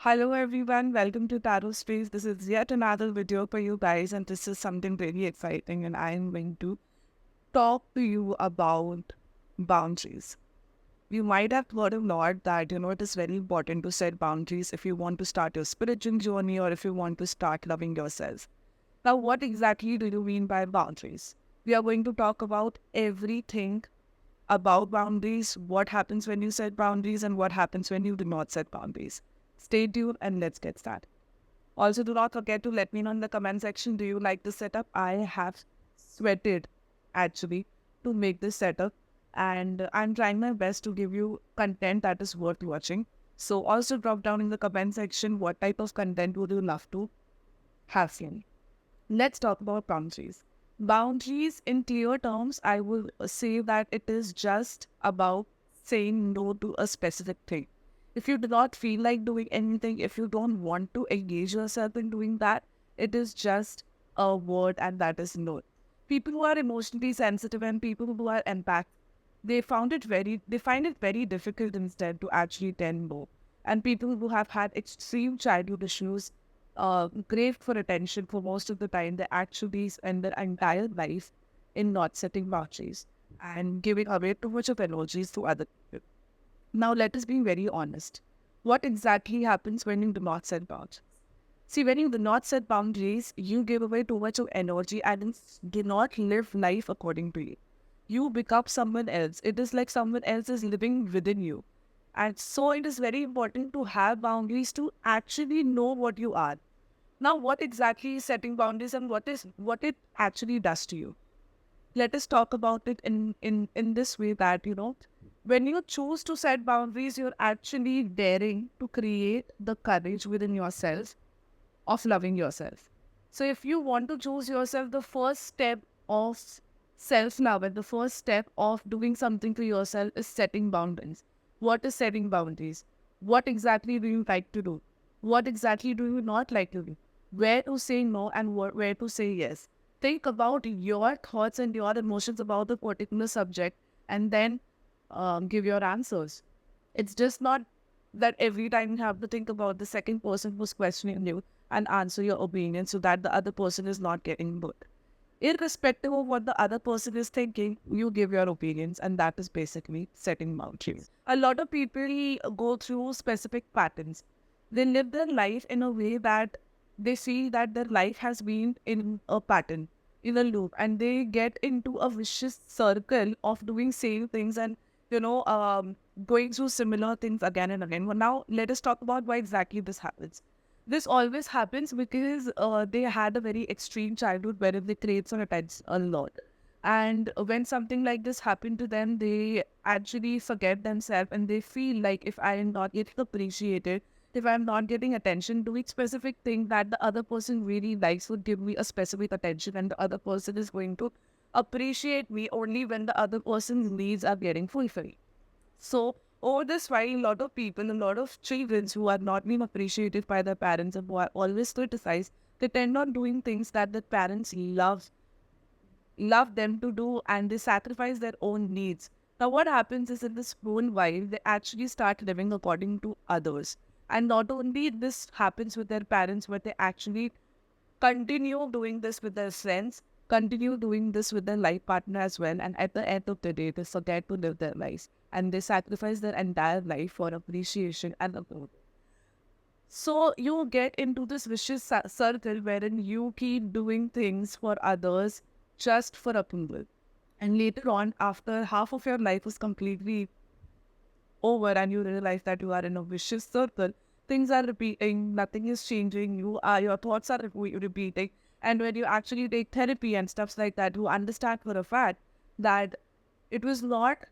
Hello everyone, welcome to Tarot Space. This is yet another video for you guys, and this is something very exciting. And I am going to talk to you about boundaries. You might have heard a lot that it is very important to set boundaries if you want to start your spiritual journey or if you want to start loving yourself. Now, what exactly do you mean by boundaries? We are going to talk about everything about boundaries, what happens when you set boundaries, and what happens when you do not set boundaries. Stay tuned and let's get started. Also, do not forget to let me know in the comment section, do you like the setup? I have sweated actually to make this setup, and I'm trying my best to give you content that is worth watching. So also drop down in the comment section what type of content would you love to have seen. Let's talk about boundaries. Boundaries, in clear terms, I will say that it is just about saying no to a specific thing. If you do not feel like doing anything, if you don't want to engage yourself in doing that, it is just a word, and that is no. People who are emotionally sensitive and people who are empath, they find it very difficult instead to actually tell no. And people who have had extreme childhood issues craved for attention for most of the time, they actually spend their entire life in not setting boundaries and giving away too much of energies to other people. Now, let us be very honest. What exactly happens when you do not set boundaries? See, when you do not set boundaries, you give away too much of energy and do not live life according to you. You become someone else. It is like someone else is living within you. And so it is very important to have boundaries to actually know what you are. Now, what exactly is setting boundaries and what it actually does to you? Let us talk about it in this way that, when you choose to set boundaries, you're actually daring to create the courage within yourself of loving yourself. So if you want to choose yourself, the first step of self-love and the first step of doing something to yourself is setting boundaries. What is setting boundaries? What exactly do you like to do? What exactly do you not like to do? Where to say no and where to say yes? Think about your thoughts and your emotions about the particular subject, and then give your answers. It's just not that every time you have to think about the second person who's questioning you and answer your opinion so that the other person is not getting bored. Irrespective of what the other person is thinking, you give your opinions, and that is basically setting boundaries. A lot of people go through specific patterns. They live their life in a way that they see that their life has been in a pattern, in a loop, and they get into a vicious circle of doing same things and you know um, going through similar things again and again. Well, now let us talk about why exactly this happens. This always happens because they had a very extreme childhood wherein they crave for attention a lot. And when something like this happened to them, they actually forget themselves and they feel like if I am not getting appreciated, if I'm not getting attention, doing specific thing that the other person really likes would give me a specific attention, and the other person is going to appreciate me only when the other person's needs are getting fulfilled. So, over this while, a lot of people, a lot of children who are not being appreciated by their parents and who are always criticized, they tend on doing things that the parents love them to do, and they sacrifice their own needs. Now, what happens is in this whole while, they actually start living according to others. And not only this happens with their parents, but they actually continue doing this with their friends, continue doing this with their life partner as well. And at the end of the day, they forget to live their lives and they sacrifice their entire life for appreciation and approval. So you get into this vicious circle wherein you keep doing things for others just for approval. And later on, after half of your life is completely over and you realize that you are in a vicious circle, things are repeating, nothing is changing, your thoughts are repeating. And when you actually take therapy and stuff like that, you understand for a fact that it was not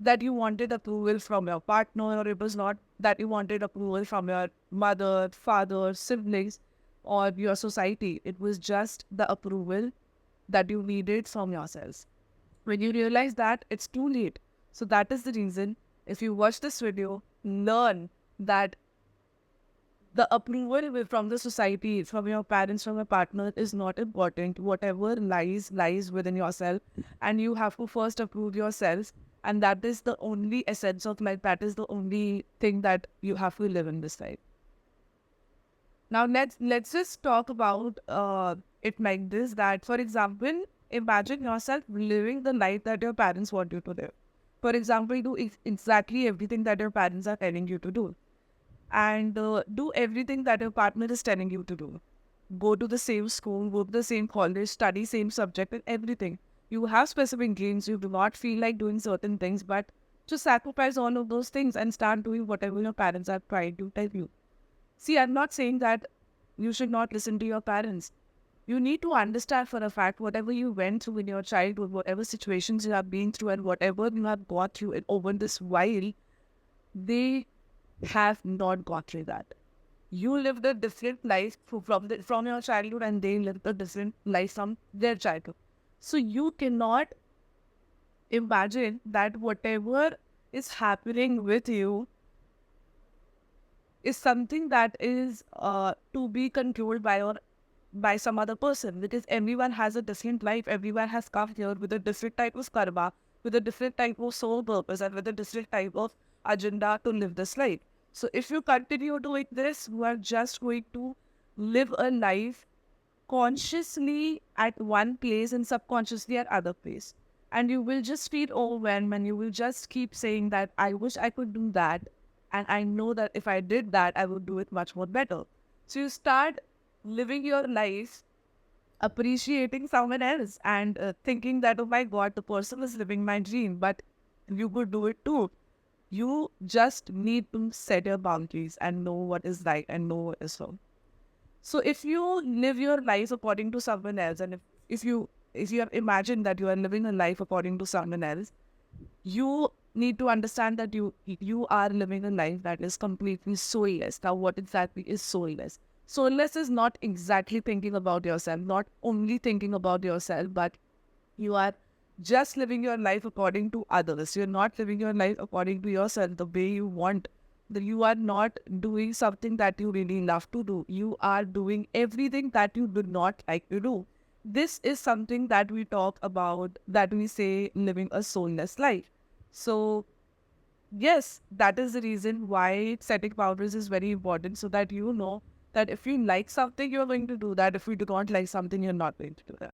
that you wanted approval from your partner, or it was not that you wanted approval from your mother, father, siblings, or your society. It was just the approval that you needed from yourselves. When you realize that, it's too late. So that is the reason, if you watch this video, learn that the approval from the society, from your parents, from your partner is not important. Whatever lies within yourself, and you have to first approve yourself. And that is the only essence of life. That is the only thing that you have to live in this life. Now let's just talk about it like this. That, for example, imagine yourself living the life that your parents want you to live. For example, do exactly everything that your parents are telling you to do, and do everything that your partner is telling you to do. Go to the same school, go to the same college, study same subject and everything. You have specific dreams. You do not feel like doing certain things, but to sacrifice all of those things and start doing whatever your parents are trying to tell you. See, I'm not saying that you should not listen to your parents. You need to understand for a fact whatever you went through in your childhood, whatever situations you have been through, and whatever you have got through over this while, they have not got through that. You lived a different life from your childhood, and they lived a different life from their childhood. So you cannot imagine that whatever is happening with you is something that is to be controlled by some other person, because everyone has a different life. Everyone has come here with a different type of karma, with a different type of soul purpose, and with a different type of agenda to live this life. So if you continue doing this, you are just going to live a life consciously at one place and subconsciously at other place. And you will just feel overwhelmed, and you will just keep saying that I wish I could do that. And I know that if I did that, I would do it much more better. So you start living your life appreciating someone else and thinking that, oh my God, the person is living my dream, but you could do it too. You just need to set your boundaries and know what is right and know what is wrong. So if you live your life according to someone else, and if you have imagined that you are living a life according to someone else, you need to understand that you are living a life that is completely soulless. Now, what exactly is soulless? Soulless is not exactly thinking about yourself, not only thinking about yourself, but you are just living your life according to others. You're not living your life according to yourself the way you want. That you are not doing something that you really love to do. You are doing everything that you do not like to do. This is something that we talk about, that we say living a soulless life. So, yes, that is the reason why setting boundaries is very important, so that you know that if you like something, you're going to do that. If you do not like something, you're not going to do that.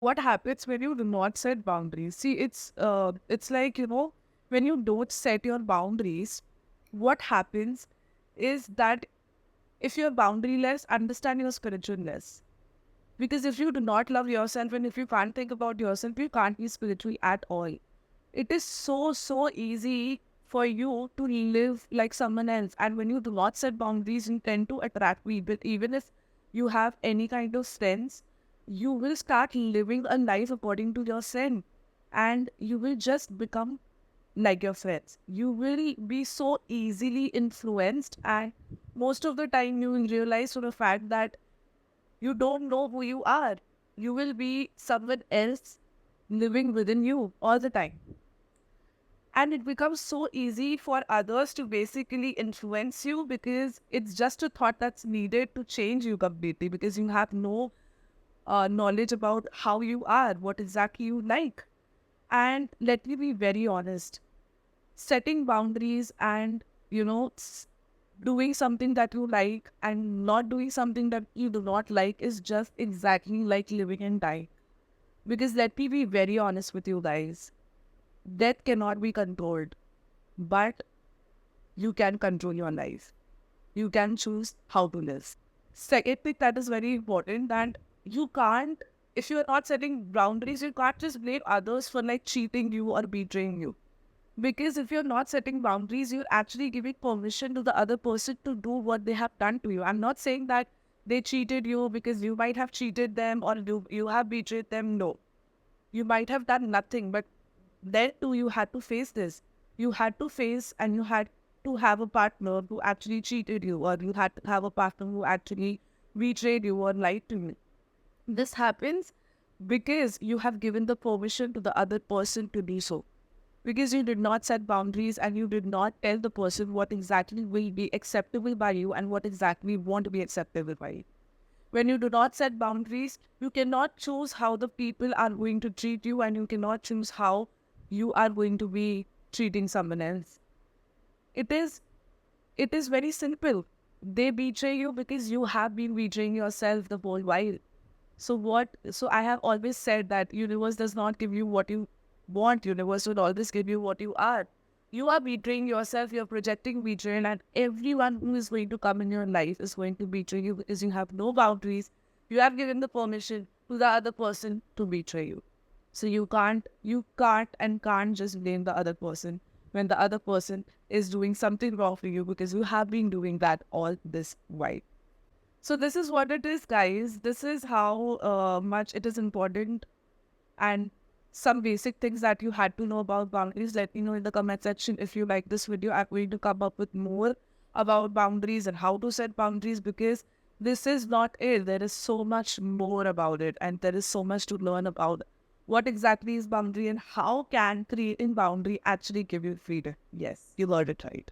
What happens when you do not set boundaries? See, it's like, when you don't set your boundaries, what happens is that if you're boundaryless, understand you're spiritualless. Because if you do not love yourself, and if you can't think about yourself, you can't be spiritual at all. It is so easy for you to live like someone else. And when you do not set boundaries, you tend to attract people. Even if you have any kind of sense, you will start living a life according to your sense. And you will just become like your friends. You will be so easily influenced, and most of the time you will realize for the fact that you don't know who you are. You will be someone else living within you all the time. And it becomes so easy for others to basically influence you, because it's just a thought that's needed to change you completely, because you have no knowledge about how you are, what exactly you like. And let me be very honest, setting boundaries and, doing something that you like and not doing something that you do not like is just exactly like living and dying. Because let me be very honest with you guys, death cannot be controlled, but you can control your life. You can choose how to live. Second thing that is very important, that you can't, if you are not setting boundaries, you can't just blame others for like cheating you or betraying you. Because if you're not setting boundaries, you're actually giving permission to the other person to do what they have done to you. I'm not saying that they cheated you because you might have cheated them, or you have betrayed them. No. You might have done nothing, but then too you had to face this. You had to face, and you had to have a partner who actually cheated you, or you had to have a partner who actually betrayed you or lied to you. This happens because you have given the permission to the other person to do so. Because you did not set boundaries, and you did not tell the person what exactly will be acceptable by you and what exactly won't be acceptable by you. When you do not set boundaries, you cannot choose how the people are going to treat you, and you cannot choose how you are going to be treating someone else. It is very simple. They betray you because you have been betraying yourself the whole while. So I have always said that universe does not give you what you want. Universe will always give you what you are. You are betraying yourself, you're projecting betrayal, and everyone who is going to come in your life is going to betray you because you have no boundaries. You have given the permission to the other person to betray you. So you can't just blame the other person when the other person is doing something wrong for you, because you have been doing that all this while. So this is what it is, guys. This is how much it is important, and some basic things that you had to know about boundaries. Let me know in the comment section if you like this video. I'm going to come up with more about boundaries and how to set boundaries, because this is not it. There is so much more about it, and there is so much to learn about what exactly is boundary and how can creating boundary actually give you freedom. Yes, you learned it right.